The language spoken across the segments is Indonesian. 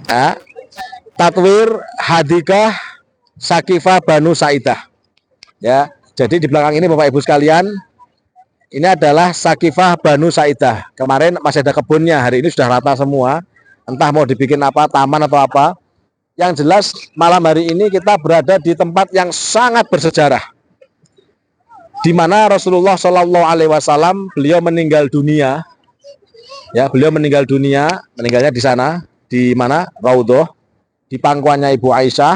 Ya, Tatwir Hadikah Sakifah Banu Saidah. Ya, jadi di belakang ini Bapak Ibu sekalian, ini adalah Sakifah Banu Saidah. Kemarin masih ada kebunnya, hari ini sudah rata semua. Entah mau dibikin apa, taman atau apa. Yang jelas malam hari ini kita berada di tempat yang sangat bersejarah, di mana Rasulullah Shallallahu Alaihi Wasallam beliau meninggal dunia. Ya, beliau meninggal dunia, meninggalnya di sana, di mana Raudhoh, di pangkuannya Ibu Aisyah.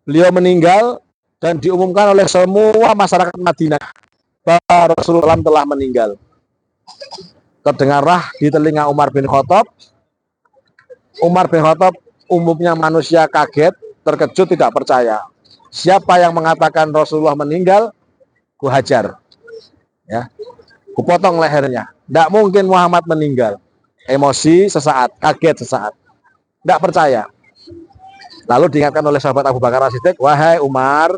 Beliau meninggal dan diumumkan oleh semua masyarakat Madinah bahwa Rasulullah telah meninggal. Terdengarlah di telinga Umar bin Khattab. Umar bin Khattab, umumnya manusia kaget, terkejut, tidak percaya. Siapa yang mengatakan Rasulullah meninggal, ku hajar, ya, ku potong lehernya. Tidak mungkin Muhammad meninggal. Emosi sesaat, kaget sesaat, tidak percaya. Lalu diingatkan oleh sahabat Abu Bakar As-Siddiq, wahai Umar,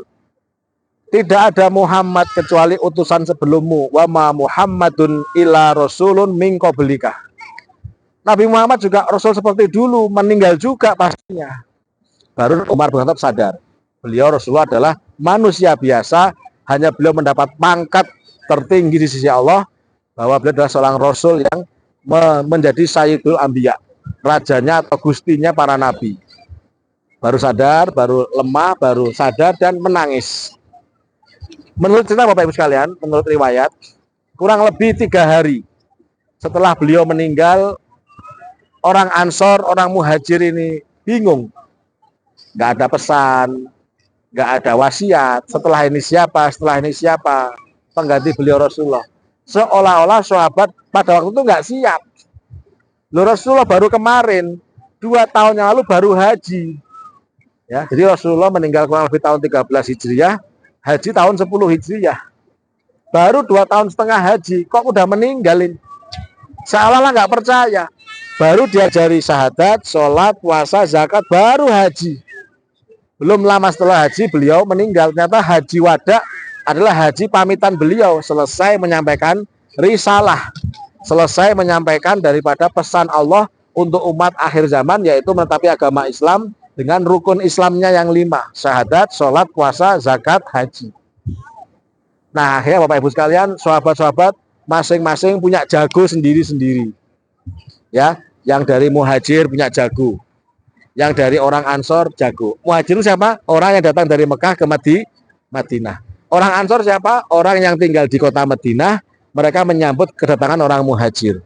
tidak ada Muhammad kecuali utusan sebelummu. Wa ma Muhammadun illa rasulun min qablika. Nabi Muhammad juga rasul seperti dulu, meninggal juga pastinya. Baru Umar bin Khattab sadar, beliau Rasulullah adalah manusia biasa, hanya beliau mendapat pangkat tertinggi di sisi Allah, bahwa beliau adalah seorang rasul yang menjadi Sayyidul Anbiya, rajanya atau gustinya para nabi. Baru sadar, baru lemah, baru sadar dan menangis. Menurut cerita Bapak Ibu sekalian, menurut riwayat, kurang lebih 3 hari setelah beliau meninggal, orang Ansor, orang Muhajir ini bingung. Nggak ada pesan, nggak ada wasiat. Setelah ini siapa, setelah ini siapa pengganti beliau Rasulullah. Seolah-olah sahabat pada waktu itu nggak siap. Loh, Rasulullah baru kemarin, 2 tahun yang lalu baru haji. Ya, jadi Rasulullah meninggal kurang lebih tahun 13 Hijriah, haji tahun 10 Hijriah. Baru 2,5 tahun haji, kok udah meninggalin? Seolah-olah nggak percaya. Baru diajari syahadat, sholat, puasa, zakat, baru haji. Belum lama setelah haji beliau meninggal. Ternyata haji wada adalah haji pamitan beliau, selesai menyampaikan risalah, selesai menyampaikan daripada pesan Allah untuk umat akhir zaman, yaitu menetapi agama Islam dengan rukun Islamnya yang 5, syahadat, sholat, puasa, zakat, haji. Nah, akhirnya Bapak Ibu sekalian, sahabat-sahabat masing-masing punya jago sendiri-sendiri. Ya, yang dari Muhajir punya jago, yang dari orang Ansor jago. Muhajir siapa? Orang yang datang dari Mekah ke Madinah. Orang Ansor siapa? Orang yang tinggal di kota Madinah. Mereka menyambut kedatangan orang Muhajir.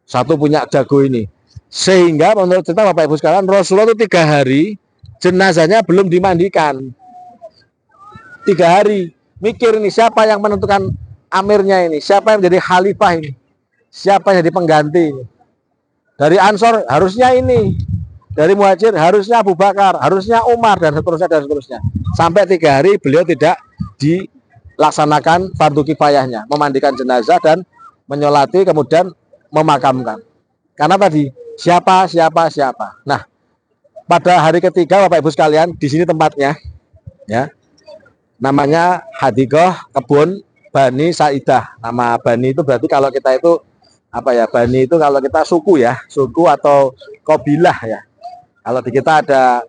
Satu punya jago ini. Sehingga menurut cerita Bapak Ibu sekalian, Rasulullah itu 3 hari jenazahnya belum dimandikan. 3 hari mikir ini, siapa yang menentukan amirnya ini, siapa yang menjadi khalifah ini, siapa yang jadi pengganti ini. Dari Ansor harusnya ini, dari Muhajir harusnya Abu Bakar, harusnya Umar, dan seterusnya dan seterusnya. Sampai 3 hari beliau tidak dilaksanakan fardu kifayahnya, memandikan jenazah dan menyolati kemudian memakamkan. Karena tadi siapa. Nah, pada hari ketiga Bapak Ibu sekalian, di sini tempatnya, ya, namanya Hadikah Kebun Bani Saidah. Nama Bani itu berarti kalau kita itu apa ya? Bani itu kalau kita suku ya, suku atau kabilah ya. Kalau di kita ada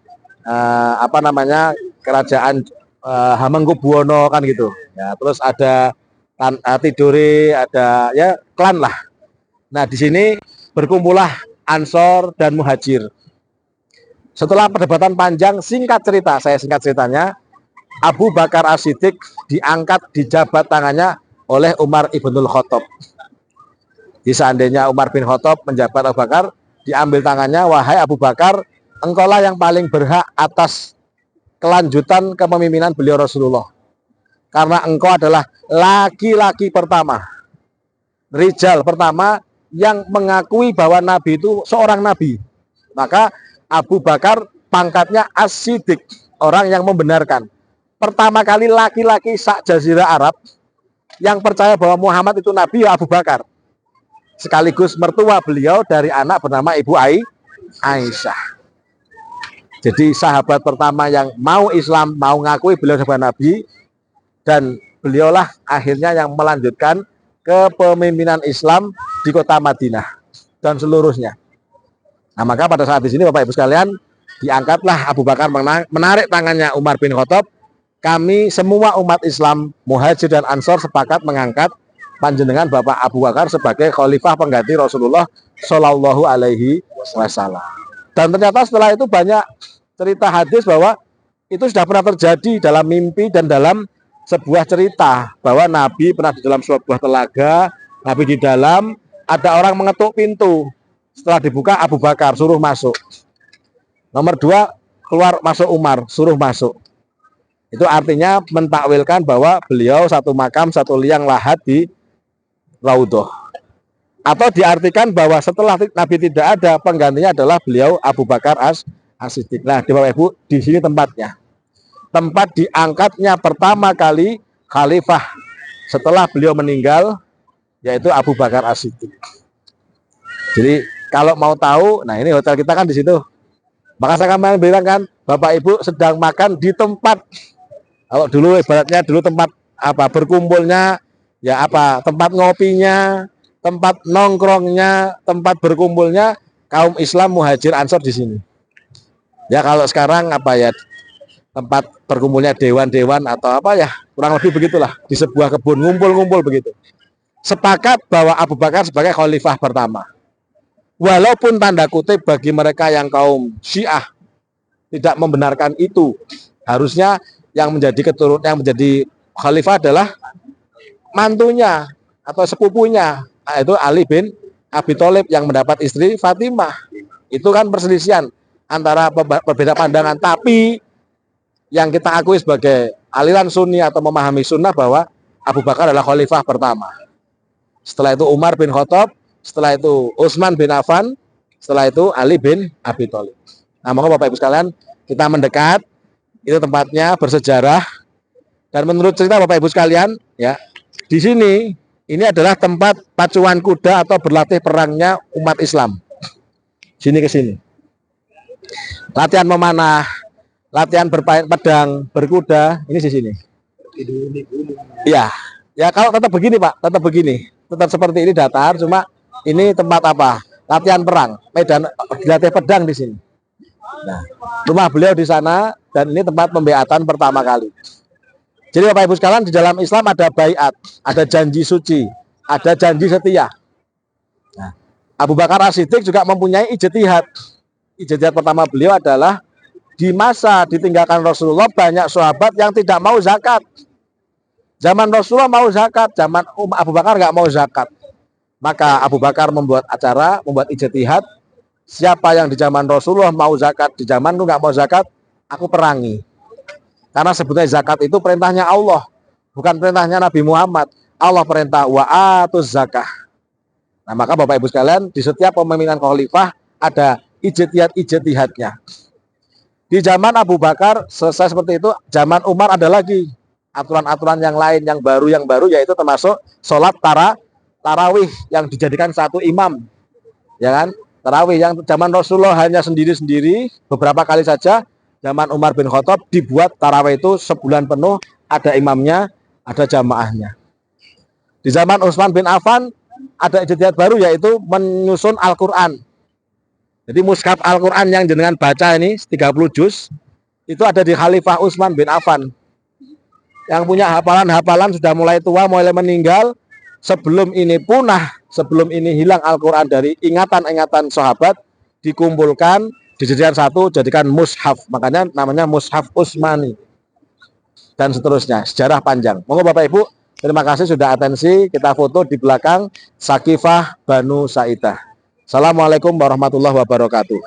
apa namanya, kerajaan Hamengkubuwono kan gitu. Ya, terus ada Tidore, ada ya klan lah. Nah, di sini berkumpullah Ansor dan Muhajir. Setelah perdebatan panjang, singkat cerita, saya singkat ceritanya, Abu Bakar As-Siddiq diangkat, dijabat tangannya oleh Umar ibnul Khattab. Di seandainya Umar bin Khattab menjabat Abu Bakar, diambil tangannya, wahai Abu Bakar, engkaulah yang paling berhak atas kelanjutan kepemimpinan beliau Rasulullah. Karena engkau adalah laki-laki pertama, rijal pertama yang mengakui bahwa Nabi itu seorang Nabi. Maka Abu Bakar pangkatnya As-Siddiq, orang yang membenarkan. Pertama kali laki-laki sak jazirah Arab yang percaya bahwa Muhammad itu Nabi, ya Abu Bakar. Sekaligus mertua beliau dari anak bernama Ibu Aisyah. Jadi sahabat pertama yang mau Islam, mau ngakui beliau sebagai Nabi, dan beliaulah akhirnya yang melanjutkan kepemimpinan Islam di kota Madinah dan seluruhnya. Nah, maka pada saat di sini Bapak Ibu sekalian, diangkatlah Abu Bakar menarik tangannya Umar bin Khattab. Kami semua umat Islam, Muhajir dan Ansor sepakat mengangkat panjenengan Bapak Abu Bakar sebagai khalifah pengganti Rasulullah Shallallahu Alaihi Wasallam. Dan ternyata setelah itu banyak cerita hadis bahwa itu sudah pernah terjadi dalam mimpi dan dalam sebuah cerita bahwa Nabi pernah di dalam sebuah telaga, Nabi di dalam, ada orang mengetuk pintu. Setelah dibuka, Abu Bakar suruh masuk. Nomor 2, keluar masuk Umar, suruh masuk. Itu artinya mentakwilkan bahwa beliau satu makam, satu liang lahat di Raudhah. Atau diartikan bahwa setelah Nabi tidak ada, penggantinya adalah beliau Abu Bakar As-Siddiq. Nah, di Bapak Ibu, di sini tempatnya. Tempat diangkatnya pertama kali khalifah setelah beliau meninggal, yaitu Abu Bakar As-Siddiq. Jadi kalau mau tahu, nah ini hotel kita kan di situ. Maka saya kemarin bilang kan, Bapak Ibu sedang makan di tempat. Kalau dulu ibaratnya dulu tempat apa berkumpulnya, ya apa tempat ngopinya, tempat nongkrongnya, tempat berkumpulnya kaum Islam Muhajir Ansor di sini. Ya kalau sekarang apa ya tempat berkumpulnya dewan-dewan atau apa ya kurang lebih begitulah di sebuah kebun ngumpul-ngumpul begitu. Sepakat bahwa Abu Bakar sebagai khalifah pertama. Walaupun tanda kutip bagi mereka yang kaum Syiah tidak membenarkan itu, harusnya yang menjadi yang menjadi khalifah adalah mantunya atau sepupunya, yaitu Ali bin Abi Thalib yang mendapat istri Fatimah. Itu kan perselisihan antara berbeda pandangan, tapi yang kita akui sebagai aliran Sunni atau memahami sunnah bahwa Abu Bakar adalah khalifah pertama. Setelah itu Umar bin Khattab, setelah itu Utsman bin Affan, setelah itu Ali bin Abi Thalib. Nah, maka Bapak Ibu sekalian, kita mendekat, itu tempatnya bersejarah. Dan menurut cerita Bapak Ibu sekalian, ya, di sini ini adalah tempat pacuan kuda atau berlatih perangnya umat Islam. Sini ke sini. Latihan memanah, latihan bermain pedang, berkuda, ini di sini. Iya. Ya kalau tetap begini, Pak, tetap begini. Tetap seperti ini datar, cuma ini tempat apa? Latihan perang, medan dilatih pedang di sini. Nah, rumah beliau di sana dan ini tempat pembeatan pertama kali. Jadi Bapak Ibu sekalian, di dalam Islam ada baiat, ada janji suci, ada janji setia. Nah, Abu Bakar As-Siddiq juga mempunyai ijtihad. Ijtihad pertama beliau adalah di masa ditinggalkan Rasulullah banyak sahabat yang tidak mau zakat. Zaman Rasulullah mau zakat, zaman Abu Bakar nggak mau zakat. Maka Abu Bakar membuat acara, membuat ijtihad. Siapa yang di zaman Rasulullah mau zakat, di zamanku nggak mau zakat, aku perangi. Karena sebetulnya zakat itu perintahnya Allah, bukan perintahnya Nabi Muhammad. Allah perintah wa atuz zakah. Nah, maka Bapak Ibu sekalian, di setiap pemimpinan khalifah ada ijtihad-ijtihadnya. Di zaman Abu Bakar selesai seperti itu, zaman Umar ada lagi aturan-aturan yang lain yang baru yaitu termasuk sholat tarawih yang dijadikan satu imam, ya kan? Tarawih yang zaman Rasulullah hanya sendiri-sendiri beberapa kali saja. Zaman Umar bin Khattab dibuat tarawih itu sebulan penuh, ada imamnya, ada jamaahnya. Di zaman Utsman bin Affan ada ijtihad baru yaitu menyusun Al-Qur'an. Jadi mushaf Al-Qur'an yang jenengan baca ini 30 juz itu ada di Khalifah Utsman bin Affan. Yang punya hafalan-hafalan sudah mulai tua, mulai meninggal. Sebelum ini punah, sebelum ini hilang Al-Qur'an dari ingatan-ingatan sahabat, dikumpulkan, dijadikan satu, jadikan mushaf. Makanya namanya mushaf Utsmani. Dan seterusnya, sejarah panjang. Monggo Bapak Ibu, terima kasih sudah atensi. Kita foto di belakang Sakifah Banu Sa'idah. Assalamualaikum warahmatullahi wabarakatuh.